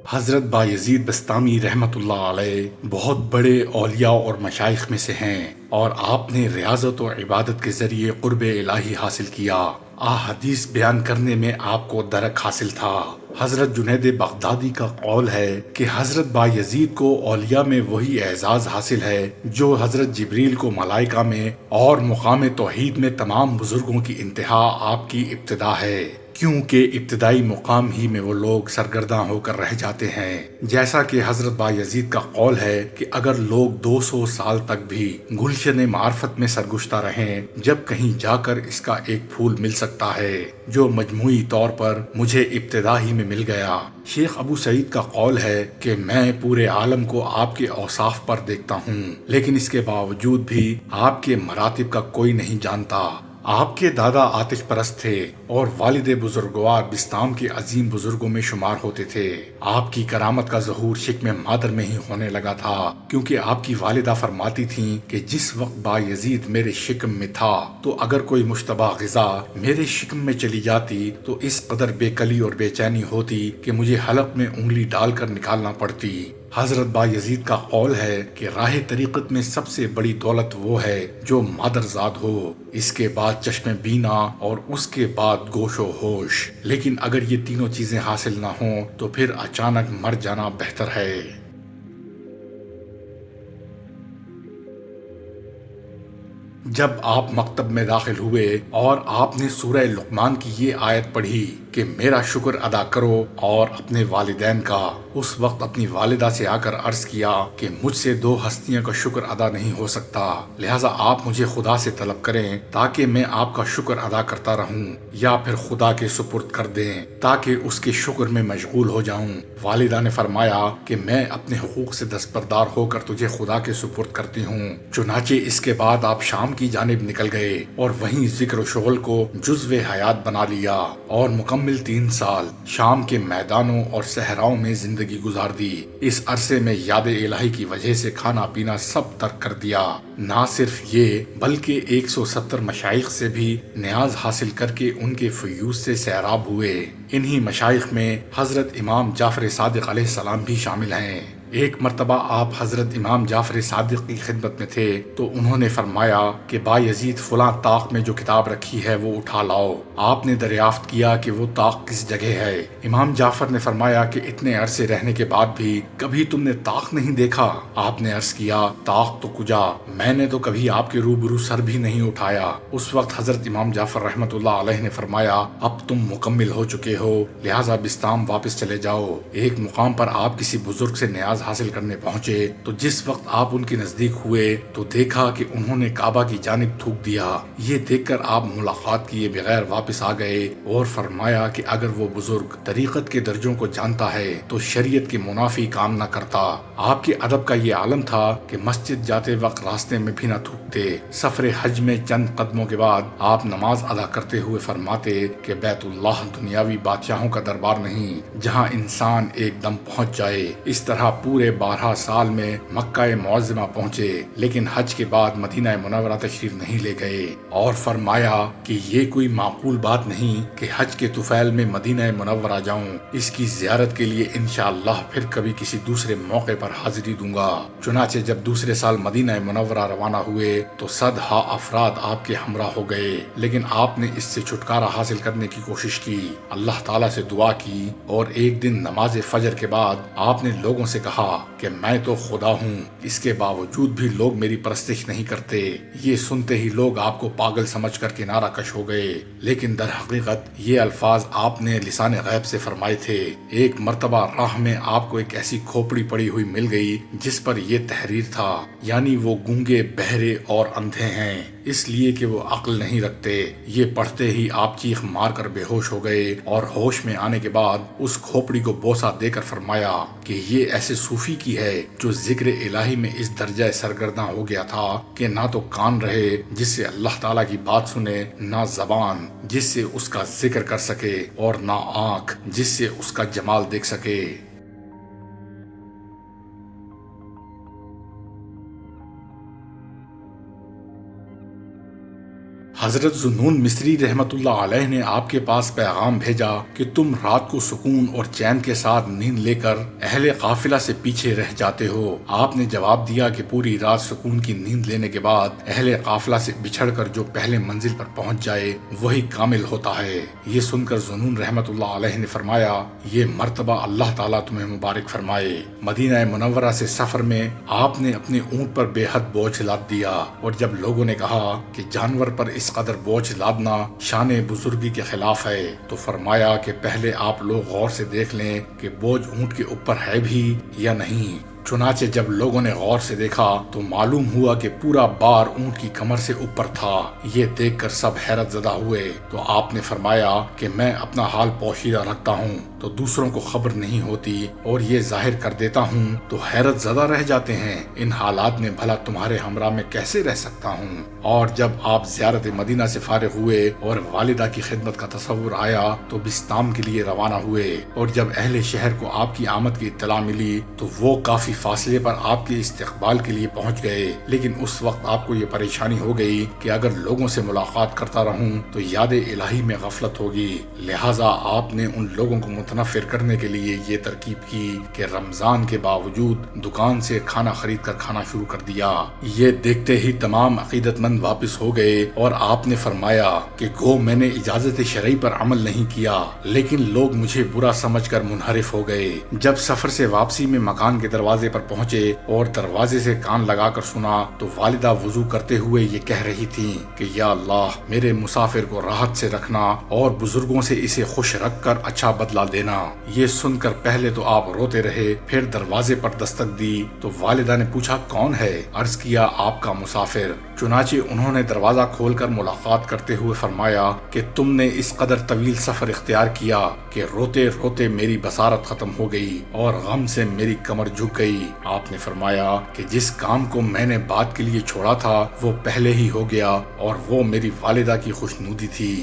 حضرت بایزید بستامی رحمۃ اللہ علیہ بہت بڑے اولیاء اور مشائخ میں سے ہیں، اور آپ نے ریاضت و عبادت کے ذریعے قرب الہی حاصل کیا۔ احادیث بیان کرنے میں آپ کو درک حاصل تھا۔ حضرت جنید بغدادی کا قول ہے کہ حضرت بایزید کو اولیاء میں وہی اعزاز حاصل ہے جو حضرت جبریل کو ملائکہ میں، اور مقام توحید میں تمام بزرگوں کی انتہا آپ کی ابتدا ہے، کیونکہ ابتدائی مقام ہی میں وہ لوگ سرگرداں ہو کر رہ جاتے ہیں۔ جیسا کہ حضرت بایزید کا قول ہے کہ اگر لوگ 200 سال تک بھی گلشن معرفت میں سرگشتہ رہیں، جب کہیں جا کر اس کا ایک پھول مل سکتا ہے جو مجموعی طور پر مجھے ابتدا ہی میں مل گیا۔ شیخ ابو سعید کا قول ہے کہ میں پورے عالم کو آپ کے اوصاف پر دیکھتا ہوں، لیکن اس کے باوجود بھی آپ کے مراتب کا کوئی نہیں جانتا۔ آپ کے دادا آتش پرست تھے اور والد بزرگوار بستام کے عظیم بزرگوں میں شمار ہوتے تھے۔ آپ کی کرامت کا ظہور شکم مادر میں ہی ہونے لگا تھا، کیونکہ آپ کی والدہ فرماتی تھیں کہ جس وقت بایزید میرے شکم میں تھا تو اگر کوئی مشتبہ غذا میرے شکم میں چلی جاتی تو اس قدر بے کلی اور بے چینی ہوتی کہ مجھے حلق میں انگلی ڈال کر نکالنا پڑتی۔ حضرت بایزید کا قول ہے کہ راہ طریقت میں سب سے بڑی دولت وہ ہے جو مادرزاد ہو، اس کے بعد چشم بینا اور اس کے بعد گوش و ہوش، لیکن اگر یہ تینوں چیزیں حاصل نہ ہوں تو پھر اچانک مر جانا بہتر ہے۔ جب آپ مکتب میں داخل ہوئے اور آپ نے سورہ لقمان کی یہ آیت پڑھی کہ میرا شکر ادا کرو اور اپنے والدین کا، اس وقت اپنی والدہ سے آ کر عرض کیا کہ مجھ سے دو ہستیوں کا شکر ادا نہیں ہو سکتا، لہٰذا آپ مجھے خدا سے طلب کریں تاکہ میں آپ کا شکر ادا کرتا رہوں، یا پھر خدا کے سپرد کر دیں تاکہ اس کے شکر میں مشغول ہو جاؤں۔ والدہ نے فرمایا کہ میں اپنے حقوق سے دستبردار ہو کر تجھے خدا کے سپرد کرتی ہوں۔ چنانچہ اس کے بعد آپ شام کی جانب نکل گئے اور وہیں ذکر و شغل کو جزو حیات بنا لیا، اور مکمل 3 سال شام کے میدانوں اور صحراؤں میں زندگی گزار دی۔ اس عرصے میں یاد الہی کی وجہ سے کھانا پینا سب ترک کر دیا۔ نہ صرف یہ بلکہ 170 مشائخ سے بھی نیاز حاصل کر کے ان کے فیوض سے سیراب ہوئے۔ انہی مشائخ میں حضرت امام جعفر صادق علیہ السلام بھی شامل ہیں۔ ایک مرتبہ آپ حضرت امام جعفر صادق کی خدمت میں تھے تو انہوں نے فرمایا کہ بایزید فلاں طاق میں جو کتاب رکھی ہے وہ اٹھا لاؤ۔ آپ نے دریافت کیا کہ وہ طاق کس جگہ ہے؟ امام جعفر نے فرمایا کہ اتنے عرصے رہنے کے بعد بھی کبھی تم نے طاق نہیں دیکھا؟ آپ نے عرض کیا طاق تو کجا، میں نے تو کبھی آپ کے روبرو سر بھی نہیں اٹھایا۔ اس وقت حضرت امام جعفر رحمۃ اللہ علیہ نے فرمایا اب تم مکمل ہو چکے ہو، لہٰذا بستام واپس چلے جاؤ۔ ایک مقام پر آپ کسی بزرگ سے نیاز حاصل کرنے پہنچے تو جس وقت آپ ان کے نزدیک ہوئے تو دیکھا کہ انہوں نے کعبہ کی جانب تھوک دیا۔ یہ دیکھ کر آپ ملاقات کیے بغیر واپس آ گئے اور فرمایا کہ اگر وہ بزرگ طریقت کے درجوں کو جانتا ہے تو شریعت کے منافی کام نہ کرتا۔ آپ کے ادب کا یہ عالم تھا کہ مسجد جاتے وقت راستے میں بھی نہ تھوکتے۔ سفر حج میں چند قدموں کے بعد آپ نماز ادا کرتے ہوئے فرماتے کہ بیت اللہ دنیاوی بادشاہوں کا دربار نہیں جہاں انسان ایک دم پہنچ جائے۔ اس طرح پورے 12 سال میں مکہ معظمہ پہنچے، لیکن حج کے بعد مدینہ منورہ تشریف نہیں لے گئے، اور فرمایا کہ یہ کوئی معقول بات نہیں کہ حج کے طفیل میں مدینہ منورہ جاؤں، اس کی زیارت کے لیے انشاءاللہ پھر کبھی کسی دوسرے موقع پر حاضری دوں گا۔ چنانچہ جب دوسرے سال مدینہ منورہ روانہ ہوئے تو 100 افراد آپ کے ہمراہ ہو گئے، لیکن آپ نے اس سے چھٹکارا حاصل کرنے کی کوشش کی، اللہ تعالیٰ سے دعا کی، اور ایک دن نماز فجر کے بعد آپ نے لوگوں سے کہا کہ میں تو خدا ہوں، اس کے باوجود بھی لوگ میری پرستش نہیں کرتے۔ یہ سنتے ہی لوگ آپ کو پاگل سمجھ کر کنارہ کش ہو گئے، لیکن در حقیقت یہ الفاظ آپ نے لسان غیب سے فرمائے تھے۔ ایک مرتبہ راہ میں آپ کو ایک ایسی کھوپڑی پڑی ہوئی مل گئی جس پر یہ تحریر تھا، یعنی وہ گونگے، بہرے اور اندھے ہیں اس لیے کہ وہ عقل نہیں رکھتے۔ یہ پڑھتے ہی آپ چیخ مار کر بے ہوش ہو گئے، اور ہوش میں آنے کے بعد اس کھوپڑی کو بوسہ دے کر فرمایا کہ یہ ایسے صوفی کی ہے جو ذکر الہی میں اس درجہ سرگرداں ہو گیا تھا کہ نہ تو کان رہے جس سے اللہ تعالیٰ کی بات سنے، نہ زبان جس سے اس کا ذکر کر سکے، اور نہ آنکھ جس سے اس کا جمال دیکھ سکے۔ حضرت ذوالنون مصری رحمت اللہ علیہ نے آپ کے پاس پیغام بھیجا کہ تم رات کو سکون اور چین کے ساتھ نیند لے کر اہل قافلہ سے پیچھے رہ جاتے ہو۔ آپ نے جواب دیا کہ پوری رات سکون کی نیند لینے کے بعد اہل قافلہ سے بچھڑ کر جو پہلے منزل پر پہنچ جائے وہی کامل ہوتا ہے۔ یہ سن کر ذوالنون رحمت اللہ علیہ نے فرمایا، یہ مرتبہ اللہ تعالیٰ تمہیں مبارک فرمائے۔ مدینہ منورہ سے سفر میں آپ نے اپنے اونٹ پر بے حد بوجھ لاد دیا، اور جب لوگوں نے کہا کہ جانور پر اس قدر بوجھ لادنا شان بزرگی کے خلاف ہے تو فرمایا کہ پہلے آپ لوگ غور سے دیکھ لیں کہ بوجھ اونٹ کے اوپر ہے بھی یا نہیں۔ چنانچہ جب لوگوں نے غور سے دیکھا تو معلوم ہوا کہ پورا بار اونٹ کی کمر سے اوپر تھا۔ یہ دیکھ کر سب حیرت زدہ ہوئے تو آپ نے فرمایا کہ میں اپنا حال پوشیدہ رکھتا ہوں تو دوسروں کو خبر نہیں ہوتی، اور یہ ظاہر کر دیتا ہوں تو حیرت زدہ رہ جاتے ہیں۔ ان حالات میں بھلا تمہارے ہمراہ میں کیسے رہ سکتا ہوں؟ اور جب آپ زیارت مدینہ سے فارغ ہوئے اور والدہ کی خدمت کا تصور آیا تو بسطام کے لیے روانہ ہوئے، اور جب اہل شہر کو آپ کی آمد کی اطلاع ملی تو وہ کافی فاصلے پر آپ کے استقبال کے لیے پہنچ گئے، لیکن اس وقت آپ کو یہ پریشانی ہو گئی کہ اگر لوگوں سے ملاقات کرتا رہوں تو یاد الہی میں غفلت ہوگی، لہٰذا آپ نے ان لوگوں کو متنفر کرنے کے لیے یہ ترکیب کی کہ رمضان کے باوجود دکان سے کھانا خرید کر کھانا شروع کر دیا۔ یہ دیکھتے ہی تمام عقیدت مند واپس ہو گئے، اور آپ نے فرمایا کہ گو میں نے اجازت شرعی پر عمل نہیں کیا، لیکن لوگ مجھے برا سمجھ کر منحرف ہو گئے۔ جب سفر سے واپسی میں مکان کے دروازے پر پہنچے اور دروازے سے کان لگا کر سنا تو والدہ وضو کرتے ہوئے یہ کہہ رہی تھی کہ یا اللہ، میرے مسافر کو راحت سے رکھنا اور بزرگوں سے اسے خوش رکھ کر اچھا بدلہ دینا۔ یہ سن کر پہلے تو آپ روتے رہے، پھر دروازے پر دستک دی تو والدہ نے پوچھا کون ہے؟ عرض کیا آپ کا مسافر۔ چنانچہ انہوں نے دروازہ کھول کر ملاقات کرتے ہوئے فرمایا کہ تم نے اس قدر طویل سفر اختیار کیا کہ روتے روتے میری بصارت ختم ہو گئی اور غم سے میری کمر جھک گئی۔ آپ نے فرمایا کہ جس کام کو میں نے بات کے لیے چھوڑا تھا وہ پہلے ہی ہو گیا، اور وہ میری والدہ کی خوشنودی تھی۔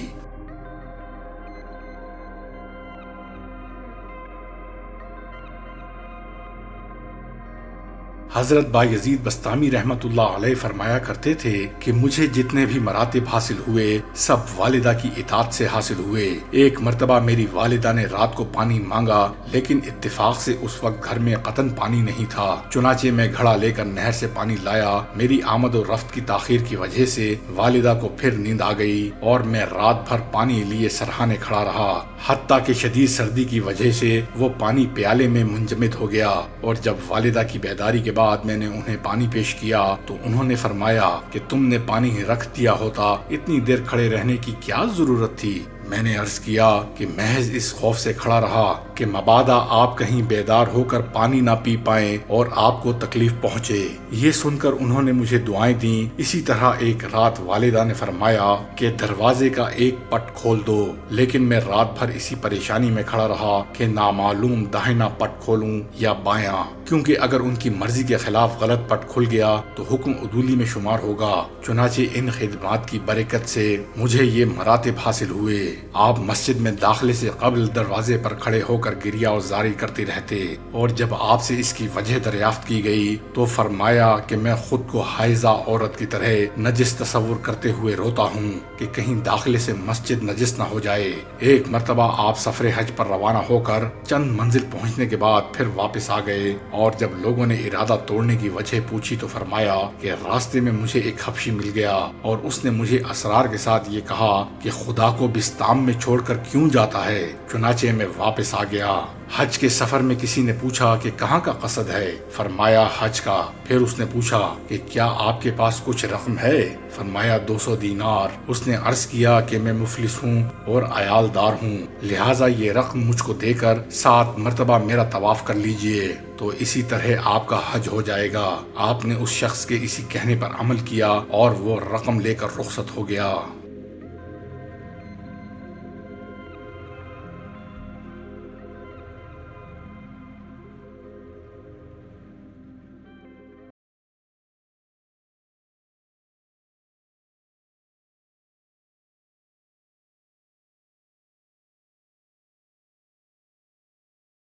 حضرت بایزید بسطامی رحمت اللہ علیہ فرمایا کرتے تھے کہ مجھے جتنے بھی مراتب حاصل ہوئے سب والدہ کی اطاعت سے حاصل ہوئے۔ ایک مرتبہ میری والدہ نے رات کو پانی مانگا، لیکن اتفاق سے اس وقت گھر میں قطن پانی نہیں تھا، چنانچہ میں گھڑا لے کر نہر سے پانی لایا۔ میری آمد و رفت کی تاخیر کی وجہ سے والدہ کو پھر نیند آ گئی اور میں رات بھر پانی لیے سرہانے کھڑا رہا، حتیٰ کہ شدید سردی کی وجہ سے وہ پانی پیالے میں منجمد ہو گیا، اور جب والدہ کی بیداری کے بعد میں نے انہیں پانی پیش کیا تو انہوں نے فرمایا کہ تم نے پانی رکھ دیا ہوتا، اتنی دیر کھڑے رہنے کی کیا ضرورت تھی؟ میں نے عرض کیا کہ محض اس خوف سے کھڑا رہا کہ مبادا آپ کہیں بیدار ہو کر پانی نہ پی پائیں اور آپ کو تکلیف پہنچے۔ یہ سن کر انہوں نے مجھے دعائیں دیں۔ اسی طرح ایک رات والدہ نے فرمایا کہ دروازے کا ایک پٹ کھول دو، لیکن میں رات بھر اسی پریشانی میں کھڑا رہا کہ نامعلوم داہنا پٹ کھولوں یا بایاں، کیونکہ اگر ان کی مرضی کے خلاف غلط پٹ کھل گیا تو حکم عدولی میں شمار ہوگا۔ چنانچہ ان خدمات کی برکت سے مجھے یہ مراتب حاصل ہوئے۔ آپ مسجد میں داخلے سے قبل دروازے پر کھڑے ہو کر گریہ و زاری کرتے رہتے، اور جب آپ سے اس کی وجہ دریافت کی گئی تو فرمایا کہ میں خود کو حائضہ عورت کی طرح نجس تصور کرتے ہوئے روتا ہوں کہ کہیں داخلے سے مسجد نجس نہ ہو جائے۔ ایک مرتبہ آپ سفر حج پر روانہ ہو کر چند منزل پہنچنے کے بعد پھر واپس آ گئے، اور جب لوگوں نے ارادہ توڑنے کی وجہ پوچھی تو فرمایا کہ راستے میں مجھے ایک حبشی مل گیا اور اس نے مجھے اسرار کے ساتھ یہ کہا کہ خدا کو بسطام میں چھوڑ کر کیوں جاتا ہے؟ چنانچہ میں واپس آ گیا۔ حج کے سفر میں کسی نے پوچھا کہ کہاں کا قصد ہے؟ فرمایا حج کا۔ پھر اس نے پوچھا کہ کیا آپ کے پاس کچھ رقم ہے؟ فرمایا 200 دینار۔ اس نے عرض کیا کہ میں مفلس ہوں اور عیال دار ہوں، لہٰذا یہ رقم مجھ کو دے کر 7 مرتبہ میرا طواف کر لیجئے تو اسی طرح آپ کا حج ہو جائے گا۔ آپ نے اس شخص کے اسی کہنے پر عمل کیا اور وہ رقم لے کر رخصت ہو گیا۔